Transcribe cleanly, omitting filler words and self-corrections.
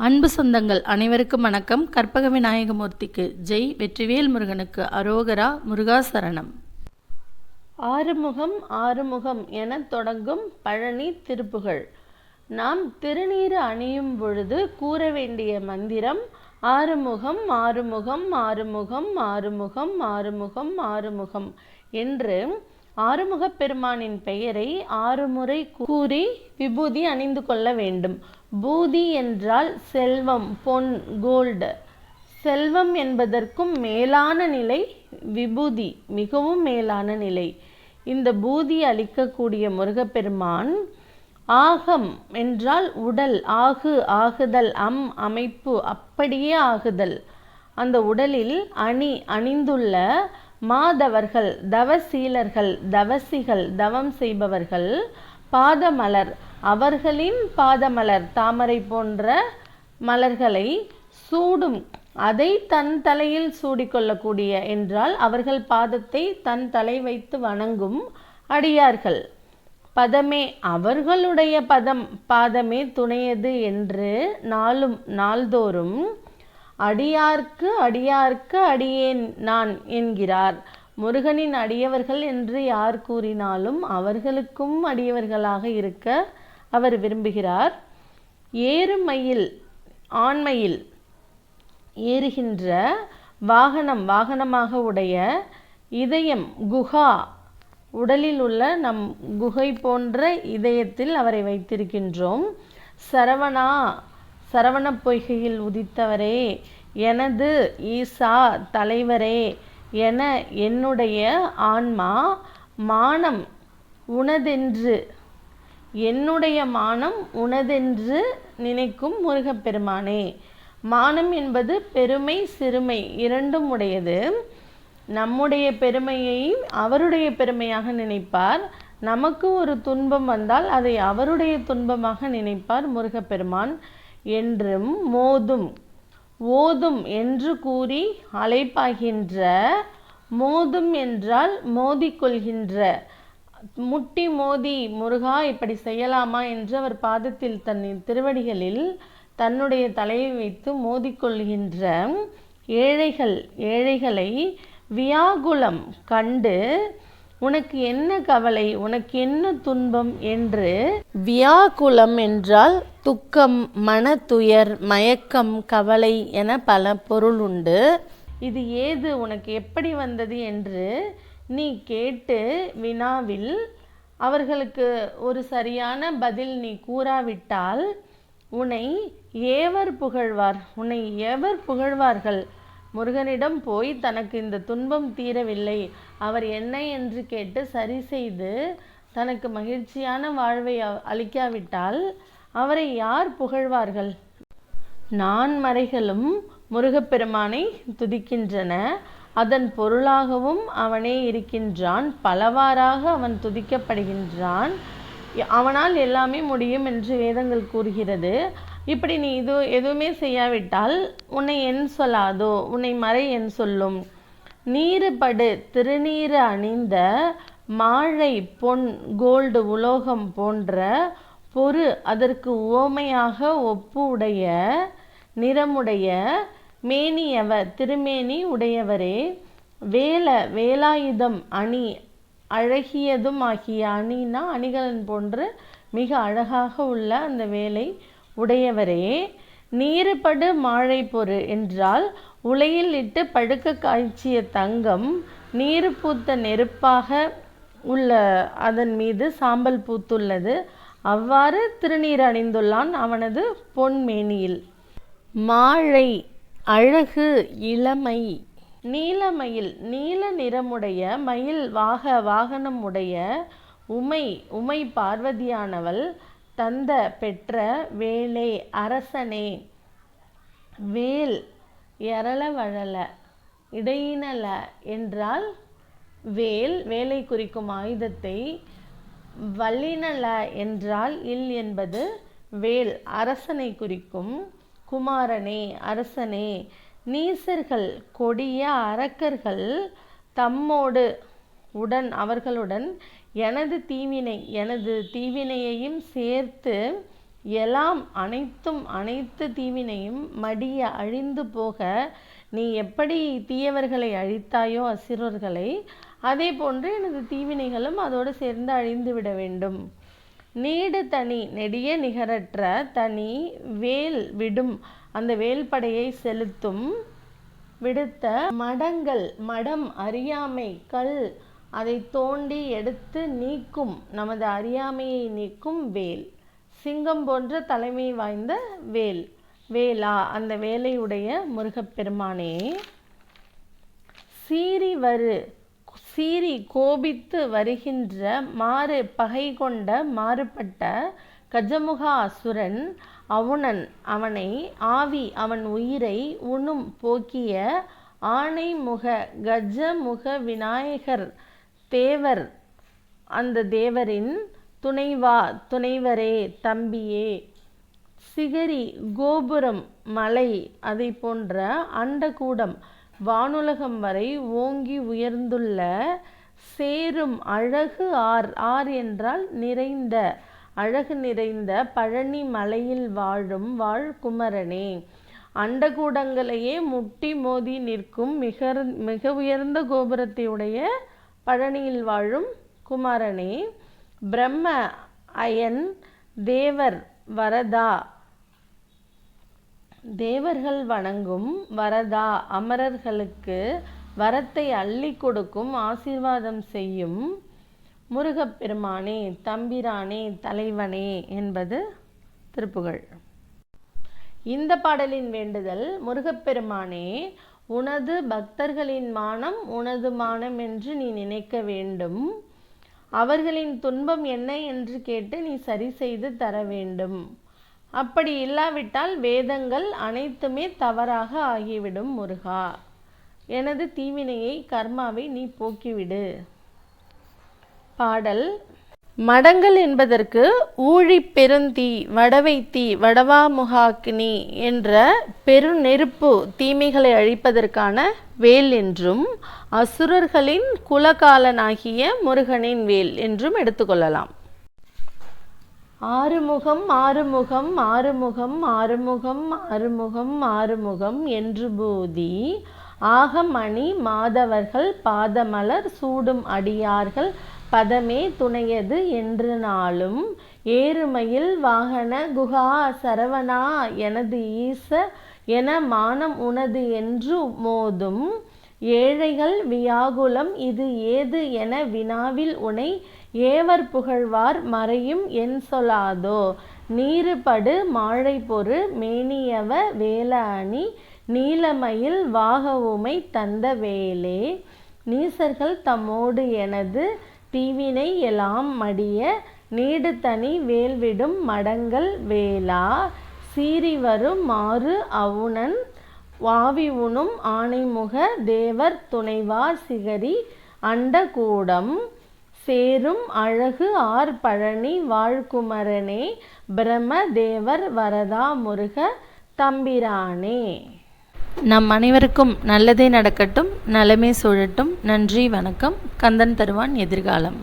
அன்பு சொந்தங்கள் அனைவருக்கும் வணக்கம். கற்பக விநாயகமூர்த்திக்கு ஜெய், வெற்றிவேல் முருகனுக்கு அரோகரா, முருகாசரணம். ஆறுமுகம் ஆறுமுகம் என தொடங்கும் பழனி திருப்புகழ். நாம் திருநீறு அணியும் பொழுது கூற வேண்டிய மந்திரம் ஆறுமுகம் ஆறுமுகம் ஆறுமுகம் ஆறுமுகம் ஆறுமுகம் ஆறுமுகம் என்று ஆறுமுகப் பெருமானின் பெயரை 6 முறை கூறி விபூதி அணிந்து கொள்ள வேண்டும். பூதி என்றால் செல்வம், பொன், கோல்டு. செல்வம் என்பதற்கும் மேலான நிலை விபூதி, மிகவும் மேலான நிலை. இந்த பூதி அளிக்கக்கூடிய முருகப்பெருமான் ஆகம் என்றால் உடல், ஆகு ஆகுதல், அமைப்பு, அப்படியே ஆகுதல். அந்த உடலில் அணிந்துள்ள மாதவர்கள், தவசீலர்கள், தவசிகள், தவம் செய்பவர்கள், பாதமலர், அவர்களின் பாதமலர் தாமரை போன்ற மலர்களை சூடும், அதை தன் தலையில் சூடிக்கொள்ளக்கூடிய என்றால் அவர்கள் பாதத்தை தன் தலை வைத்து வணங்கும் அடியார்கள். பதமே அவர்களுடைய பாதமே துணையது என்று நாள்தோறும் அடியார்க்கு அடியேன் நான் என்கிறார். முருகனின் அடியவர்கள் என்று யார் கூறினாலும் அவர்களுக்கும் அடியவர்களாக இருக்க அவர் விரும்புகிறார். ஏறுமயில், ஆண்மயில் ஏறுகின்ற வாகனமாக உடைய இதயம், குஹா, உடலில் உள்ள நம் குகை போன்ற இதயத்தில் அவரை வைத்திருக்கின்றோம். சரவண பொய்கையில் உதித்தவரே, எனது ஈசா தலைவரே என என்னுடைய ஆன்மா மானம் உனதென்று, என்னுடைய மானம் உனதென்று நினைக்கும் முருகப்பெருமானே. மானம் என்பது பெருமை, சிறுமை இரண்டும் உடையது. நம்முடைய பெருமையை அவருடைய பெருமையாக நினைப்பார். நமக்கு ஒரு துன்பம் வந்தால் அதை அவருடைய துன்பமாக நினைப்பார் முருகப்பெருமான். என்றும் ஓதும் என்று கூறி அழைப்பாகின்ற, மோதும் என்றால் மோதிக்கொள்கின்ற, முட்டி மோதி முருகா இப்படி செய்யலாமா என்று அவர் பாதத்தில் தன் திருவடிகளில் தன்னுடைய தலையை வைத்து மோதிக்கொள்கின்ற ஏழைகளை வியாகுலம் கண்டு உனக்கு என்ன கவலை, உனக்கு என்ன துன்பம் என்று. வியாகுலம் என்றால் துக்கம், மனத்துயர், மயக்கம், கவலை என பல பொருள் உண்டு. இது ஏது, உனக்கு எப்படி வந்தது என்று நீ கேட்டு வினாவில் அவர்களுக்கு ஒரு சரியான பதில் நீ கூறாவிட்டால் உன்னை எவர் புகழ்வார்கள்? முருகனிடம் போய் தனக்கு இந்த துன்பம் தீரவில்லை, அவர் என்ன என்று கேட்டு சரி செய்து தனக்கு மகிழ்ச்சியான வாழ்வை அளிக்காவிட்டால் அவரை யார் புகழ்வார்கள்? நான்மறைகளும் முருகப்பெருமானை துதிக்கின்றன. அதன் பொருளாகவும் அவனே இருக்கின்றான். பலவாறாக அவன் துதிக்கப்படுகின்றான். அவனால் எல்லாமே முடியும் என்று வேதங்கள் கூறுகிறது. இப்படி நீ எதுவுமே செய்யாவிட்டால் உன்னை என் சொல்லாதோ, உன்னை மறை என் சொல்லும். நீருபடு திருநீறு அணிந்த மாழை, பொன், கோல்டு, உலோகம் போன்ற பொரு, அதற்கு உவமையாக ஒப்பு உடைய நிறமுடைய திருமேனி உடையவரே, வேலாயுதம் அணி, அழகியதும் ஆகிய அணினா அணிகலன் போன்று மிக அழகாக உள்ள அந்த வேலை உடையவரே. நீருபடு மாழை பொரு என்றால் உலையில் இட்டு பழுக்க காய்ச்சிய தங்கம் நீரு பூத்த நெருப்பாக உள்ள அதன் மீது சாம்பல் பூத்துள்ளது. அவ்வாறு திருநீர் அணிந்துள்ளான் அவனது பொன்மேனியில். மாழை அழகு, இளமை. நீலமயில், நீல நிறமுடைய மயில் வாகனம் உடைய உமை பார்வதியானவள் தந்த பெற்ற வேலே, அரசனே. வேல் எரளவழல இடையினல என்றால் வேலை குறிக்கும் ஆயுதத்தை, வல்லினல என்றால் என்பது வேல், அரசனை குறிக்கும். குமாரனே, அரசனே. நீசர்கள், கொடிய அரக்கர்கள் தம்மோடு அவர்களுடன் எனது தீவினையையும் சேர்த்து எல்லாம் அனைத்து தீவினையும் மடிய அழிந்து போக நீ எப்படி தீயவர்களை அழித்தாயோ அசுரர்களை, அதே போன்று எனது தீவினைகளும் அதோடு சேர்ந்து அழிந்து விட வேண்டும். நீடு தனி நெடிய நிகரற்ற தனி வேல் விடும் அந்த வேல்படையை செலுத்தும் விடுத்த மடம் அறியாமை கல் அதை தோண்டி எடுத்து நீக்கும் நமது அறியாமையை நீக்கும் வேல். சிங்கம் போன்ற தலைமை வாய்ந்த வேலா அந்த வேலை உடைய முருகப்பெருமானே, சீறி கோபித்து வருகின்ற பகை கொண்ட மாறுபட்ட கஜமுக அசுரன் அவனை ஆவி அவன் உயிரை உணும் போக்கிய ஆணைமுக கஜமுக விநாயகர் தேவர் அந்த தேவரின் துணைவரே தம்பியே, சிகரி கோபுரம் மலை அதை போன்ற அண்டகூடம் வானுலகம் வரை ஓங்கி உயர்ந்துள்ள சேரும் அழகு ஆர் என்றால் நிறைந்த அழகு நிறைந்த பழனி மலையில் வாழ்குமரனே, அண்டகூடங்களையே முட்டி மோதி நிற்கும் மிக உயர்ந்த கோபுரத்தையுடைய பழனியில் வாழும் குமாரனே, பிரம்ம அயன் தேவர் வரதா தேவர்கள் வணங்கும் வரதா அமரர்களுக்கு வரத்தை அள்ளி கொடுக்கும் ஆசீர்வாதம் செய்யும் முருகப்பெருமானே, தம்பிரானே, தலைவனே என்பது திருப்புகழ். இந்த பாடலின் வேண்டுதல்: முருகப்பெருமானே, உனது பக்தர்களின் மானம் உனது மானம் என்று நீ நினைக்க வேண்டும். அவர்களின் துன்பம் என்ன என்று கேட்டு நீ சரி செய்து தர வேண்டும். அப்படி இல்லாவிட்டால் வேதங்கள் அனைத்துமே தவறாக ஆகிவிடும். முருகா, எனது தீவினையை கர்மாவை நீ போக்கிவிடு. பாடல். மடங்கள் என்பதற்கு ஊழி பெருந்தீ வடவைத்தீ வடவாமுகாக்கினி என்ற பெருநெருப்பு தீமைகளை அழிப்பதற்கான வேல் என்றும், அசுரர்களின் குலகாலனாகிய முருகனின் வேல் என்றும் எடுத்துக்கொள்ளலாம். ஆறுமுகம் ஆறுமுகம் ஆறுமுகம் ஆறுமுகம் ஆறுமுகம் ஆறுமுகம் என்று போதி ஆகமணி மாதவர்கள் பாதமலர் சூடும் அடியார்கள் பதமே துணையது என்று நாளும் ஏறுமயில் வாகன குஹா சரவணா எனது ஈச என மானம் உனது என்று மோதும் ஏழைகள் வியாகுலம் இது ஏது என வினாவில் உனை ஏவர் புகழ்வார் மறையும் என் சொல்லாதோ நீருபடு மாழை பொறு மேனியவ வேல அணி நீலமயில் வாகவுமை தந்த வேலே நீசர்கள் தம்மோடு எனது தீவினை எலாம் மடிய நீடு தனி வேல்விடும் மடங்கள் வேலா சீறி வரும் மாறு அவுணன் வாவி உணும் ஆணைமுக தேவர் துணைவா சிகரி அண்டகூடம் சேரும் அழகு ஆர் பழனி வாழ்குமரனே பிரம்ம தேவர் வரதா முருக தம்பிரானே. நம் அனைவருக்கும் நல்லதே நடக்கட்டும், நலமே சூழட்டும். நன்றி, வணக்கம். கந்தன் தருவான் எதிர்காலம்.